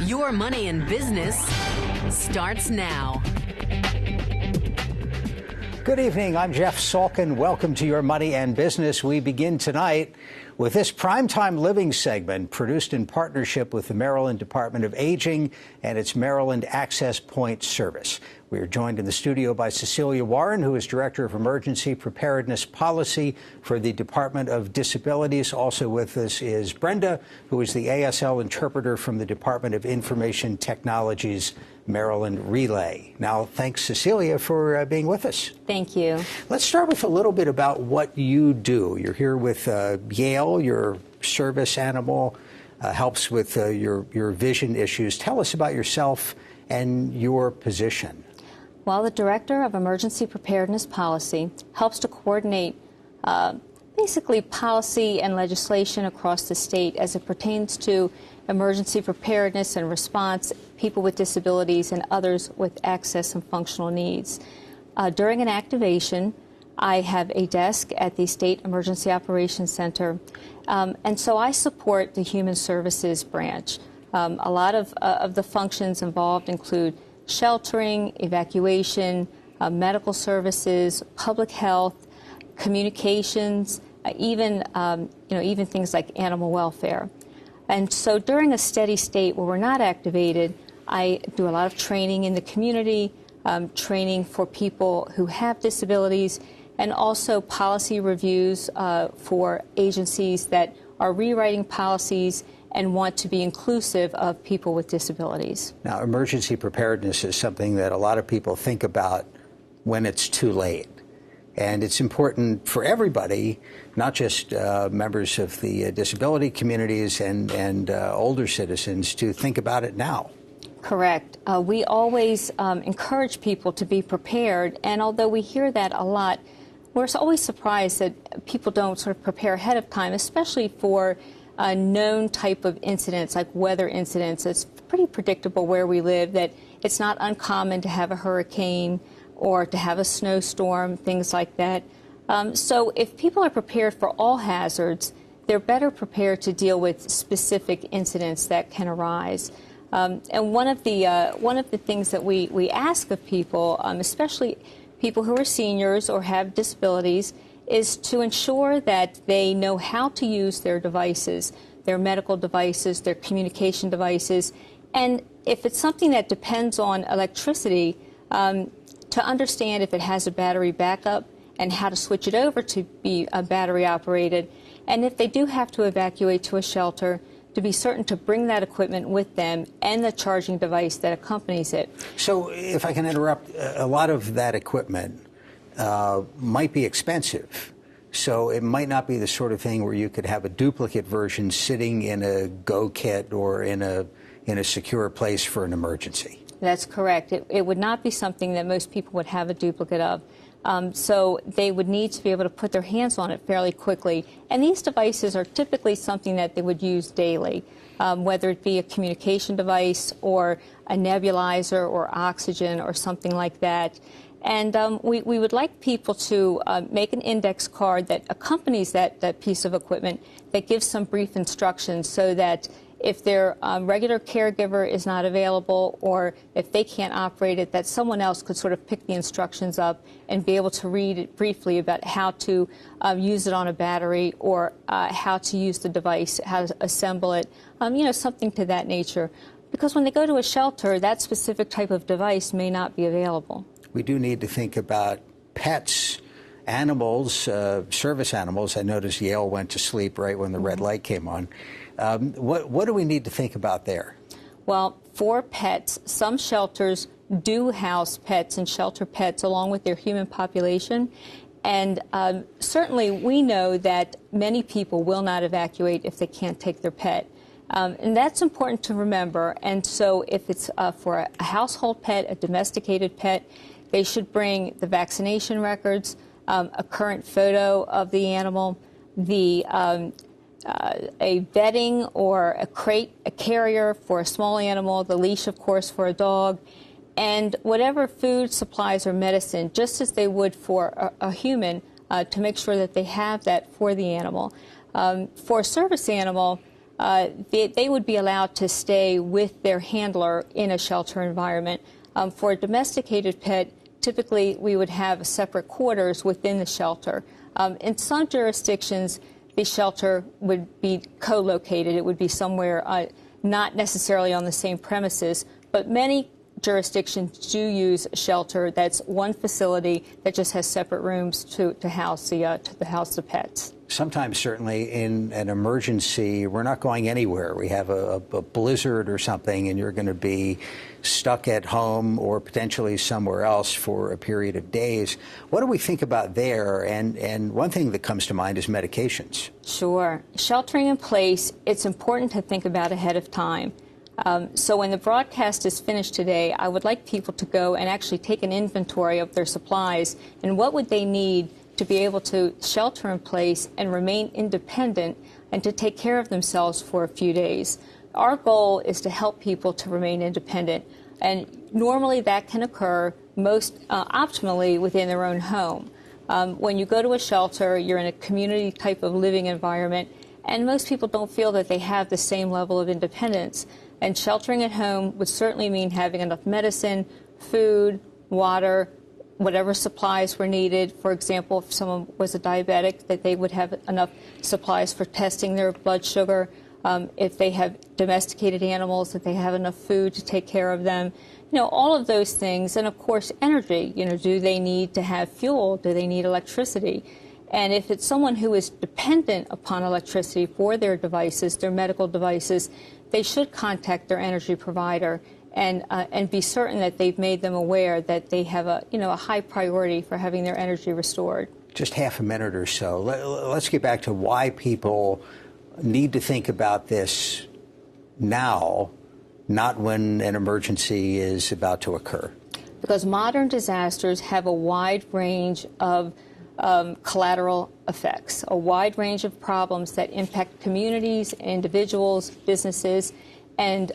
Your Money and Business starts now. Good evening. I'm Jeff Salkin. Welcome to Your Money and Business. We begin tonight with this Primetime Living segment produced in partnership with the Maryland Department of Aging and its Maryland Access Point Service. We are joined in the studio by Cecilia Warren, who is Director of Emergency Preparedness Policy for the Department of Disabilities. Also with us is Brenda, who is the ASL interpreter from the Department of Information Technologies Maryland Relay. Now, thanks, Cecilia, for being with us. Thank you. Let's start with a little bit about what you do. You're here with Yale, your service animal, helps with your vision issues. Tell us about yourself and your position. Well, the Director of Emergency Preparedness Policy helps to coordinate basically policy and legislation across the state as it pertains to emergency preparedness and response, people with disabilities, and others with access and functional needs. During an activation, I have a desk at the State Emergency Operations Center, and so I support the Human Services branch. A lot of the functions involved include sheltering, evacuation, medical services, public health, communications, even things like animal welfare. And so during a steady state where we're not activated, I do a lot of training in the community, training for people who have disabilities, and also policy reviews for agencies that are rewriting policies and want to be inclusive of people with disabilities. Now, emergency preparedness is something that a lot of people think about when it's too late. And it's important for everybody, not just members of the disability communities and older citizens, to think about it now. Correct. We always encourage people to be prepared, and although we hear that a lot, we're always surprised that people don't sort of prepare ahead of time, especially for known type of incidents like weather incidents. It's pretty predictable where we live that it's not uncommon to have a hurricane or to have a snowstorm, things like that. So if people are prepared for all hazards, they're better prepared to deal with specific incidents that can arise. And one of the things that we ask of people, especially people who are seniors or have disabilities, is to ensure that they know how to use their devices, their medical devices, their communication devices, and if it's something that depends on electricity, to understand if it has a battery backup and how to switch it over to be battery operated, and if they do have to evacuate to a shelter, to be certain to bring that equipment with them and the charging device that accompanies it. So if I can interrupt, a lot of that equipment might be expensive. So it might not be the sort of thing where you could have a duplicate version sitting in a Go kit or in a secure place for an emergency. That's correct. It would not be something that most people would have a duplicate of. So they would need to be able to put their hands on it fairly quickly. And these devices are typically something that they would use daily, whether it be a communication device or a nebulizer or oxygen or something like that. And we would like people to make an index card that accompanies that piece of equipment that gives some brief instructions so that if their regular caregiver is not available or if they can't operate it, that someone else could sort of pick the instructions up and be able to read it briefly about how to use it on a battery or how to use the device, how to assemble it, something to that nature. Because when they go to a shelter, that specific type of device may not be available. We do need to think about pets, animals, service animals. I noticed Yale went to sleep right when the red light came on. What do we need to think about there? Well, for pets, some shelters do house pets and shelter pets along with their human population. And certainly we know that many people will not evacuate if they can't take their pet. And that's important to remember. And so if it's for a household pet, a domesticated pet, they should bring the vaccination records, a current photo of the animal, a bedding or a crate, a carrier for a small animal, the leash, of course, for a dog, and whatever food, supplies, or medicine, just as they would for a human, to make sure that they have that for the animal. For a service animal, they would be allowed to stay with their handler in a shelter environment. For a domesticated pet, typically we would have separate quarters within the shelter. In some jurisdictions, the shelter would be co-located. It would be somewhere not necessarily on the same premises, but many jurisdictions do use a shelter that's one facility that just has separate rooms to house the pets. Sometimes, certainly, in an emergency, we're not going anywhere. We have a blizzard or something, and you're going to be stuck at home or potentially somewhere else for a period of days. What do we think about there? And one thing that comes to mind is medications. Sure. Sheltering in place, it's important to think about ahead of time. So when the broadcast is finished today, I would like people to go and actually take an inventory of their supplies and what would they need to be able to shelter in place and remain independent and to take care of themselves for a few days. Our goal is to help people to remain independent, and normally that can occur most optimally within their own home. When you go to a shelter, you're in a community type of living environment, and most people don't feel that they have the same level of independence. And sheltering at home would certainly mean having enough medicine, food, water, whatever supplies were needed. For example, if someone was a diabetic, that they would have enough supplies for testing their blood sugar. If they have domesticated animals, that they have enough food to take care of them. You know, all of those things. And, of course, energy. You know, do they need to have fuel? Do they need electricity? And if it's someone who is dependent upon electricity for their devices, their medical devices, they should contact their energy provider and be certain that they've made them aware that they have a high priority for having their energy restored. Just half a minute or so. Let's get back to why people need to think about this now, not when an emergency is about to occur. Because modern disasters have a wide range of collateral effects, a wide range of problems that impact communities, individuals, businesses, and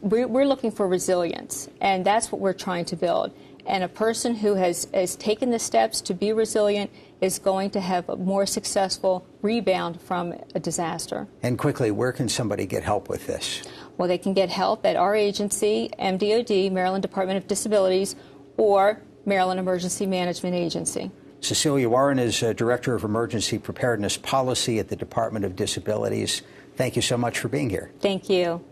we're looking for resilience, and that's what we're trying to build. And a person who has taken the steps to be resilient is going to have a more successful rebound from a disaster. And quickly, where can somebody get help with this? Well, they can get help at our agency, MDOD, Maryland Department of Disabilities, or Maryland Emergency Management Agency. Cecilia Warren is Director of Emergency Preparedness Policy at the Department of Disabilities. Thank you so much for being here. Thank you.